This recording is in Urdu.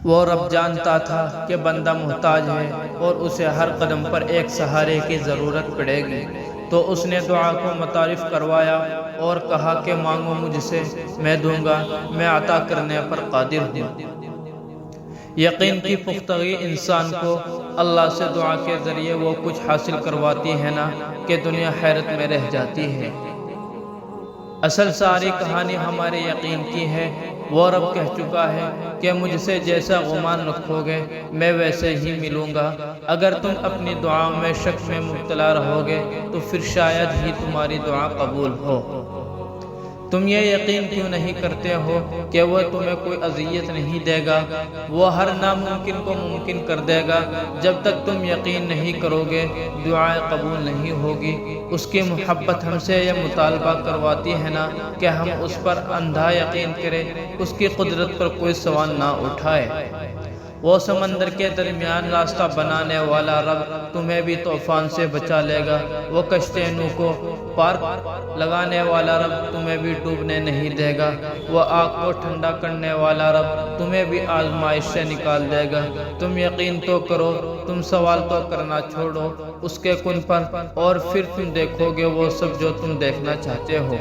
وہ رب جانتا تھا کہ بندہ محتاج ہے اور اسے ہر قدم پر ایک سہارے کی ضرورت پڑے گی، تو اس نے دعا کو متعارف کروایا اور کہا کہ مانگو مجھ سے، میں دوں گا، میں عطا کرنے پر قادر ہوں۔ یقین کی پختگی انسان کو اللہ سے دعا کے ذریعے وہ کچھ حاصل کرواتی ہے نا کہ دنیا حیرت میں رہ جاتی ہے۔ اصل ساری کہانی ہمارے یقین کی ہے۔ وہ رب کہہ چکا ہے کہ مجھ سے جیسا گمان رکھو گے میں ویسے ہی ملوں گا۔ اگر تم اپنی دعاؤں میں شک میں مبتلا رہو گے تو پھر شاید ہی تمہاری دعا قبول ہو۔ تم یہ یقین کیوں نہیں کرتے ہو کہ وہ تمہیں کوئی اذیت نہیں دے گا؟ وہ ہر ناممکن کو ممکن کر دے گا۔ جب تک تم یقین نہیں کرو گے دعائیں قبول نہیں ہوگی۔ اس کی محبت ہم سے یہ مطالبہ کرواتی ہے نا کہ ہم اس پر اندھا یقین کریں، اس کی قدرت پر کوئی سوال نہ اٹھائے۔ وہ سمندر کے درمیان راستہ بنانے والا رب تمہیں بھی طوفان سے بچا لے گا۔ وہ کشتی نوح کو پار لگانے والا رب تمہیں بھی ڈوبنے نہیں دے گا۔ وہ آگ کو ٹھنڈا کرنے والا رب تمہیں بھی آزمائش سے نکال دے گا۔ تم یقین تو کرو، تم سوال تو کرنا چھوڑو اس کے کن پر، اور پھر تم دیکھو گے وہ سب جو تم دیکھنا چاہتے ہو۔